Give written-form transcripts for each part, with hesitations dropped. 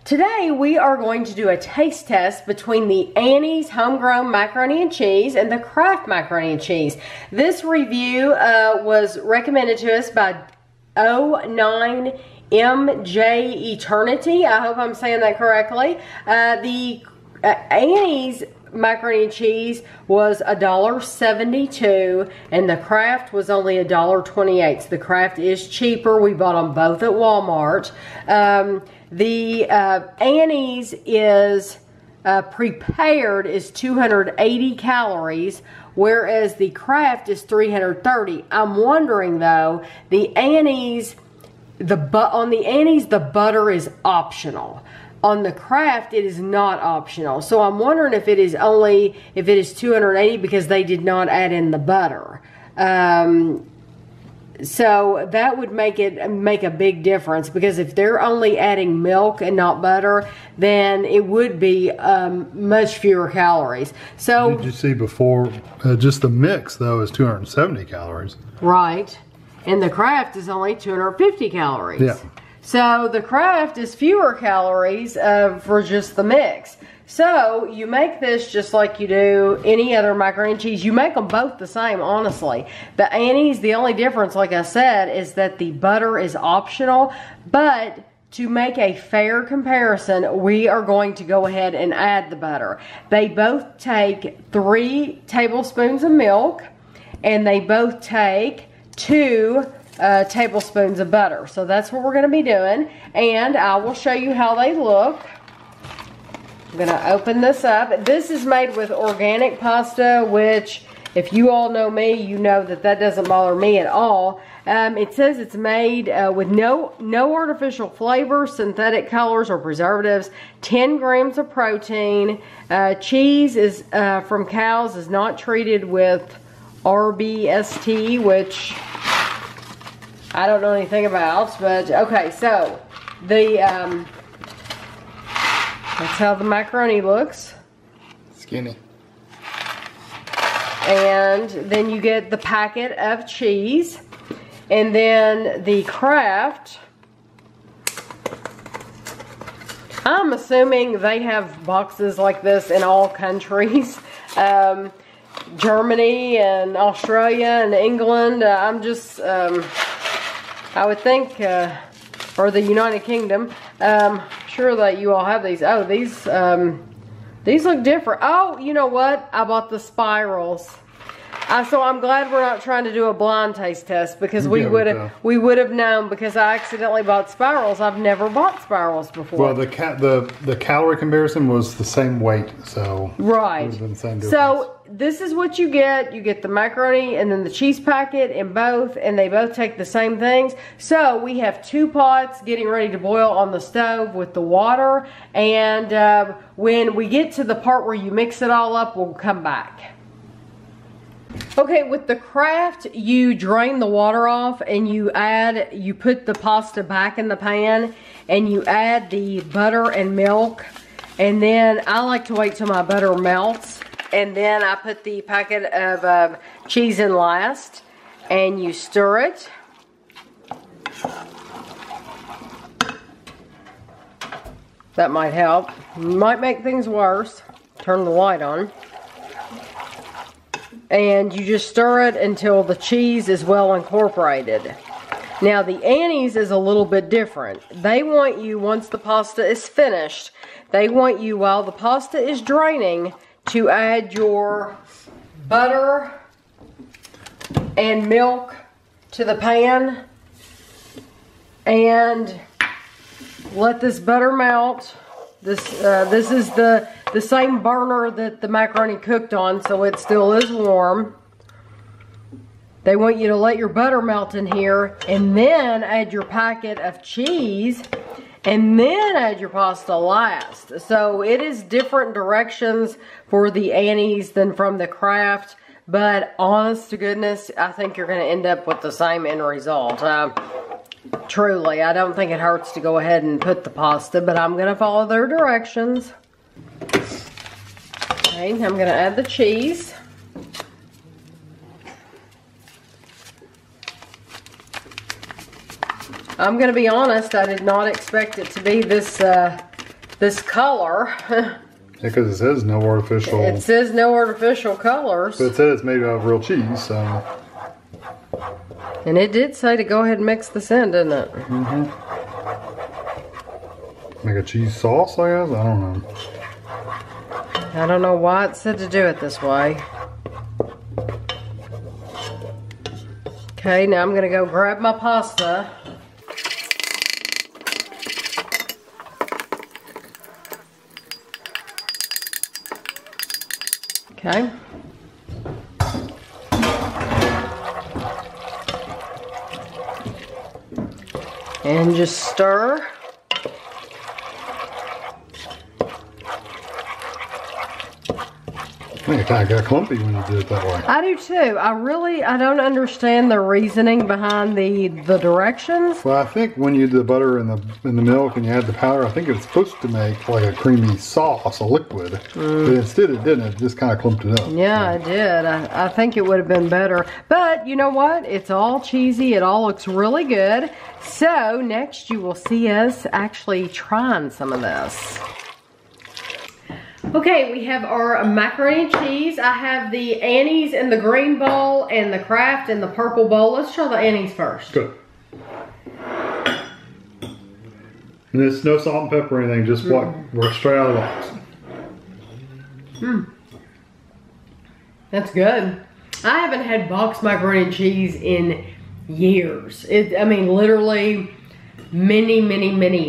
Today we are going to do a taste test between the Annie's Homegrown Macaroni and Cheese and the Kraft Macaroni and Cheese. This review was recommended to us by 09MJ Eternity. I hope I'm saying that correctly. The Annie's Macaroni and Cheese was $1.72 and the Kraft was only $1.28. So the Kraft is cheaper. We bought them both at Walmart. The Annie's is prepared is 280 calories, whereas the Kraft is 330. I'm wondering though, the Annie's, on the Annie's the butter is optional. On the Kraft it is not optional. So I'm wondering if it is 280 because they did not add in the butter. So that would make a big difference, because if they're only adding milk and not butter, then it would be much fewer calories. So did you see before, just the mix though is 270 calories. Right. And the Kraft is only 250 calories. Yeah. So the Kraft is fewer calories for just the mix. So you make this just like you do any other macaroni and cheese. You make them both the same, honestly. The Annie's, the only difference, like I said, is that the butter is optional. But to make a fair comparison, we are going to go ahead and add the butter. They both take 3 tablespoons of milk, and they both take 2 tablespoons of butter. So that's what we're going to be doing, and I will show you how they look. I'm going to open this up. This is made with organic pasta, which if you all know me, you know that doesn't bother me at all. It says it's made with no artificial flavors, synthetic colors, or preservatives. 10 grams of protein. Cheese is from cows is not treated with RBST, which I don't know anything about. But okay, so the that's how the macaroni looks. Skinny. And then you get the packet of cheese. And then the Kraft, I'm assuming they have boxes like this in all countries. Germany and Australia and England. I would think, or the United Kingdom. Sure that you all have these. Oh, these look different. Oh, you know what? I bought the spirals. So I'm glad we're not trying to do a blind taste test, because we would have known, because I accidentally bought spirals. I've never bought spirals before. Well, the calorie comparison was the same weight, so right. It would have been the same difference. So this is what you get. You get the macaroni and then the cheese packet in both, and they both take the same things. So we have 2 pots getting ready to boil on the stove with the water, and when we get to the part where you mix it all up, we'll come back. Okay, with the Kraft, you drain the water off and you put the pasta back in the pan, and you add the butter and milk, and then I like to wait till my butter melts, and then I put the packet of cheese in last, and you stir it. That might help. Might make things worse. Turn the light on. And you just stir it until the cheese is well incorporated. Now the Annie's is a little bit different. They want you, once the pasta is finished, they want you, while the pasta is draining, to add your butter and milk to the pan and let this butter melt. This is the same burner that the macaroni cooked on, so it still is warm. They want you to let your butter melt in here, and then add your packet of cheese, and then add your pasta last. So it is different directions for the Annie's than from the Kraft, but honest to goodness, I think you're going to end up with the same end result. Truly, I don't think it hurts to go ahead and put the pasta, but I'm going to follow their directions. Okay, I'm going to add the cheese. I'm going to be honest, I did not expect it to be this this color. Yeah, because it says no artificial. It says no artificial colors. But it said it's made out of real cheese, so. And it did say to go ahead and mix this in, didn't it? Mm-hmm. Make a cheese sauce, I guess? I don't know. I don't know why it said to do it this way. Okay, now I'm gonna go grab my pasta. Okay. And just stir. I think it kind of got clumpy when you did it that way. I do too. I don't understand the reasoning behind the directions. Well, I think when you do the butter and the milk and you add the powder, I think it's supposed to make like a creamy sauce, a liquid. But instead it didn't. It just kind of clumped it up. Yeah, it did. I think it would have been better. But you know what? It's all cheesy. It all looks really good. So next you will see us actually trying some of this. Okay, we have our macaroni and cheese. I have the Annie's in the green bowl and the Kraft in the purple bowl. Let's try the Annie's first. Good. And it's no salt and pepper or anything, just what we're straight out of the box. That's good. I haven't had boxed macaroni and cheese in years. I mean, literally many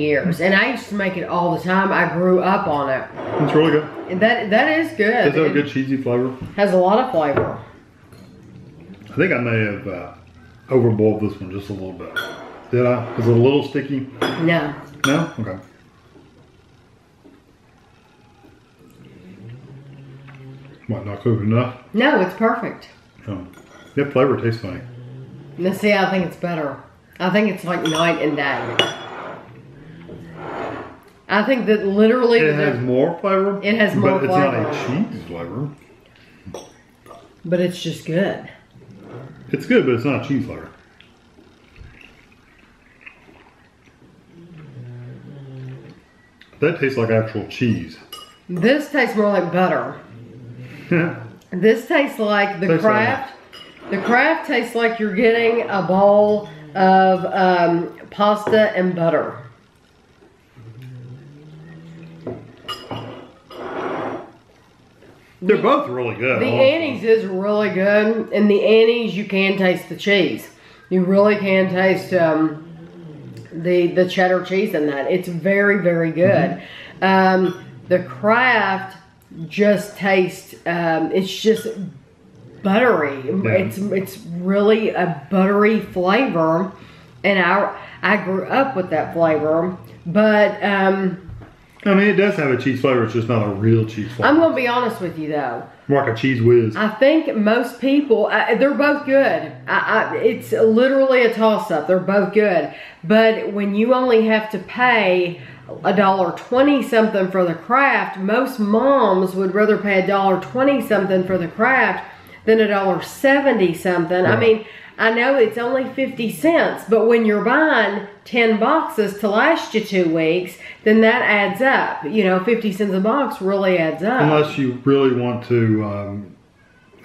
years. And I used to make it all the time. I grew up on it. It's really good. And that is good. Does it have a good cheesy flavor? Has a lot of flavor. I think I may have overboiled this one just a little bit. Did I? Is it a little sticky? No. No? Okay. What, not cooked enough? No, it's perfect. Yeah, flavor tastes funny. Now see, I think it's better. I think it's like night and day. I think that literally it has more flavor. It has more flavor. flavor. But it's not a cheese flavor. But it's just good. It's good, but it's not a cheese flavor. That tastes like actual cheese. This tastes more like butter. This tastes like the Kraft. The Kraft tastes like you're getting a bowl of pasta and butter. They're both really good. The Annie's is really good, and the Annie's you can taste the cheese. You really can taste the cheddar cheese in that. It's very good. The Kraft just tastes. It's just buttery. Yeah. It's really a buttery flavor, and I grew up with that flavor, but. I mean, it does have a cheese flavor. It's just not a real cheese flavor. I'm going to be honest with you, though. More like a cheese whiz. I think most people, they're both good. It's literally a toss-up. They're both good. But when you only have to pay $1.20 something for the Kraft, most moms would rather pay $1.20 something for the Kraft than $1.70 something. Right. I mean, I know it's only 50 cents, but when you're buying 10 boxes to last you 2 weeks, then that adds up. You know, 50 cents a box really adds up. Unless you really want to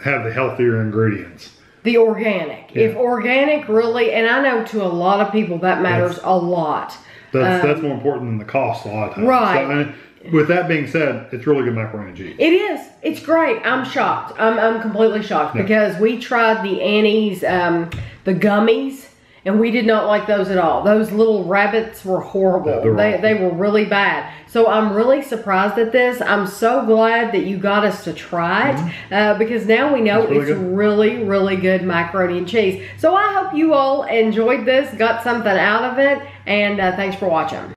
have the healthier ingredients. The organic. Yeah. If organic really, and I know to a lot of people that matters a lot. That's more important than the cost a lot of times. Right. So, and with that being said, it's really good macaroni and cheese. It is. It's great. I'm shocked. I'm completely shocked because we tried the Annie's, the gummies, and we did not like those at all. Those little rabbits were horrible. They were really bad. So I'm really surprised at this. I'm so glad that you got us to try it because now we know it's really good macaroni and cheese. So I hope you all enjoyed this, got something out of it, and thanks for watching.